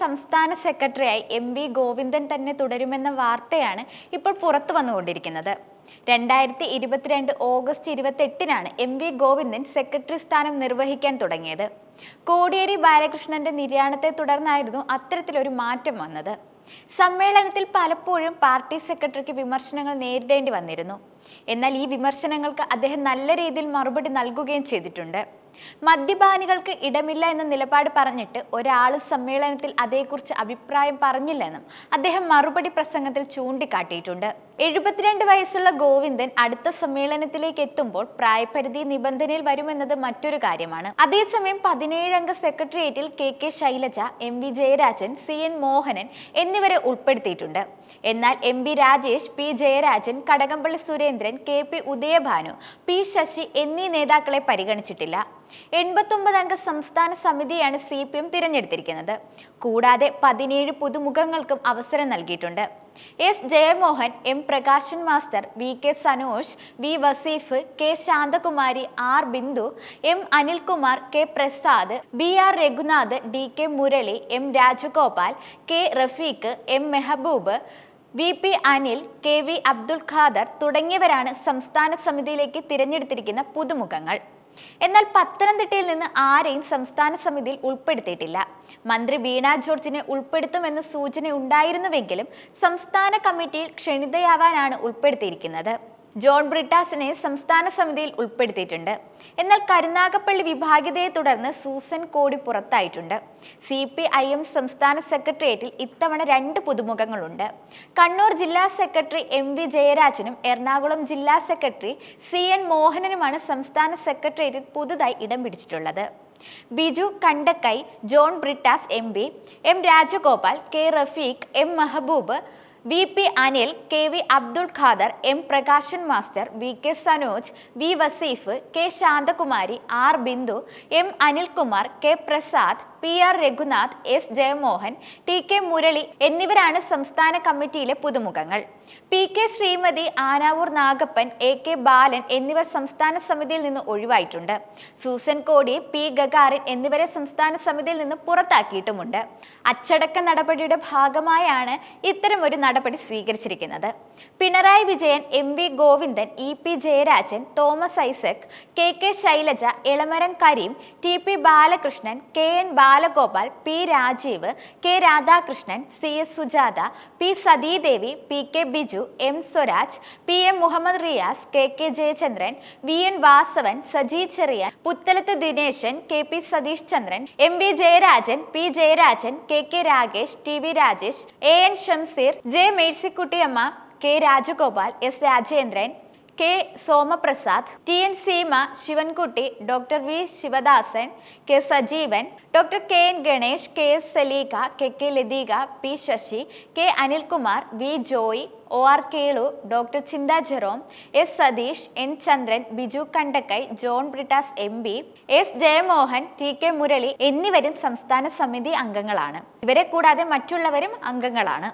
സംസ്ഥാന സെക്രട്ടറിയായി വി ഗോവിന്ദൻ തന്നെ തുടരുമെന്ന വാർത്തയാണ് ഇപ്പോൾ പുറത്തു വന്നുകൊണ്ടിരിക്കുന്നത്. 2022 ഓഗസ്റ്റ് 28-നാണ് വി ഗോവിന്ദൻ സെക്രട്ടറി സ്ഥാനം നിർവഹിക്കാൻ തുടങ്ങിയത്. കോടിയേരി ബാലകൃഷ്ണന്റെ നിര്യാണത്തെ തുടർന്നായിരുന്നു അത്തരത്തിലൊരു മാറ്റം വന്നത്. സമ്മേളനത്തിൽ പലപ്പോഴും പാർട്ടി സെക്രട്ടറിക്ക് വിമർശനങ്ങൾ നേരിടേണ്ടി വന്നിരുന്നു. എന്നാൽ ഈ വിമർശനങ്ങൾക്ക് അദ്ദേഹം നല്ല രീതിയിൽ മറുപടി നൽകുകയും ചെയ്തിട്ടുണ്ട്. മദ്യപാനികൾക്ക് ഇടമില്ല എന്ന നിലപാട് പറഞ്ഞിട്ട് ഒരാൾ സമ്മേളനത്തിൽ അതേക്കുറിച്ച് അഭിപ്രായം പറഞ്ഞില്ലെന്നും അദ്ദേഹം മറുപടി പ്രസംഗത്തിൽ ചൂണ്ടിക്കാട്ടിയിട്ടുണ്ട്. 72 വയസ്സുള്ള ഗോവിന്ദൻ അടുത്ത സമ്മേളനത്തിലേക്ക് എത്തുമ്പോൾ പ്രായപരിധി നിബന്ധനയിൽ വരുമെന്നത് മറ്റൊരു കാര്യമാണ്. അതേസമയം 17-അംഗ സെക്രട്ടേറിയറ്റിൽ K Shailaja, V Jayarajan, CN Mohanan എന്നിവരെ ഉൾപ്പെടുത്തിയിട്ടുണ്ട്. എന്നാൽ V Rajesh, P Jayarajan, Kadakampally Surendran, KP Udayabhanu, P Sasi എന്നീ നേതാക്കളെ പരിഗണിച്ചിട്ടില്ല. 89-അംഗ സംസ്ഥാന സമിതിയാണ് CPM തിരഞ്ഞെടുത്തിരിക്കുന്നത്. കൂടാതെ 17 പുതുമുഖങ്ങൾക്കും അവസരം നൽകിയിട്ടുണ്ട്. S Jayamohan, M Prakashan master, VK Sanoj, V Vaseef, K Santhakumari, R Bindu, M Anilkumar, K Prasad, BR Raghunath, DK Murali, M Rajagopal, K Rafeeq, M Mehboob, VP Anil, KV Abdul Khader തുടങ്ങിയവരാണ് സംസ്ഥാന സമിതിയിലേക്ക് തിരഞ്ഞെടുത്തിരിക്കുന്ന പുതുമുഖങ്ങൾ. എന്നാൽ പത്തനംതിട്ടയിൽ നിന്ന് ആരെയും സംസ്ഥാന സമിതിയിൽ ഉൾപ്പെടുത്തിയിട്ടില്ല. മന്ത്രി വീണ ജോർജിനെ ഉൾപ്പെടുത്തുമെന്ന സൂചന ഉണ്ടായിരുന്നുവെങ്കിലും സംസ്ഥാന കമ്മിറ്റിയിൽ ക്ഷണിതയാവാനാണ് ഉൾപ്പെടുത്തിയിരിക്കുന്നത്. ജോൺ ബ്രിട്ടാസിനെ സംസ്ഥാന സമിതിയിൽ ഉൾപ്പെടുത്തിയിട്ടുണ്ട്. എന്നാൽ കരുനാഗപ്പള്ളി വിഭാഗീയതയെ തുടർന്ന് സൂസൻ കോടി പുറത്തായിട്ടുണ്ട്. CPIM സംസ്ഥാന സെക്രട്ടേറിയറ്റിൽ ഇത്തവണ 2 പുതുമുഖങ്ങളുണ്ട്. കണ്ണൂർ ജില്ലാ സെക്രട്ടറി വി ജയരാജനും എറണാകുളം ജില്ലാ സെക്രട്ടറി CN മോഹനനുമാണ് സംസ്ഥാന സെക്രട്ടേറിയറ്റിൽ പുതുതായി ഇടം പിടിച്ചിട്ടുള്ളത്. Biju Kandakkai, John Brittas MP, M Rajagopal, K Rafeeq, M Mehboob, VP Anil, KV Abdul Khader, M Prakashan master, VK Sanoj, V Vaseef, K Santhakumari, R Bindu, M Anilkumar, K Prasad, PR Raghunath, S Jayamohan, TK Murali എന്നിവരാണ് സംസ്ഥാന കമ്മിറ്റിയിലെ പുതുമുഖങ്ങൾ. PK ശ്രീമതി, ആനാവൂർ നാഗപ്പൻ, AK ബാലൻ എന്നിവർ സംസ്ഥാന സമിതിയിൽ നിന്ന് ഒഴിവായിട്ടുണ്ട്. സൂസൻ കോടി, P ഗഗാറിൻ എന്നിവരെ സംസ്ഥാന സമിതിയിൽ നിന്ന് പുറത്താക്കിയിട്ടുമുണ്ട്. അച്ചടക്ക നടപടിയുടെ ഭാഗമായാണ് ഇത്തരമൊരു നടപടി സ്വീകരിച്ചിരിക്കുന്നത്. Pinarayi Vijayan, V Govindan, EP Jayarajan, Thomas Isaac, KK Shailaja, Elamaram Kareem, TP Balakrishnan, KN Balagopal, P Rajeev, K Radhakrishnan, CS Sujatha, P Sathidevi, PK Biju, M Swaraj, PM Muhammad Riyas, KK Jayachandran, VN Vasavan, Saji Cherian, Puthalath Dineshan, KP Satheesh Chandran, MV Jayarajan, P Jayarajan, KK Ragesh, TV Rajesh, AN Shamseer, J Mercykuttyamma, K Rajagopal, S Rajendran, K Somaprasad, TN Seema, Sivankutty, Dr. V Sivadasan, K Sajeevan, Dr. KN Ganesh, KS Saleekha, KK Lathika, P Sasi, K Anilkumar, V Joy, OR Kelu, Dr. Chintha Jerome, S Satheesh, N Chandran, Biju Kandakkai, John Brittas MP, S Jayamohan, TK Murali എന്നിവരും സംസ്ഥാന സമിതി അംഗങ്ങളാണ്. ഇവരെ കൂടാതെ മറ്റുള്ളവരും അംഗങ്ങളാണ്.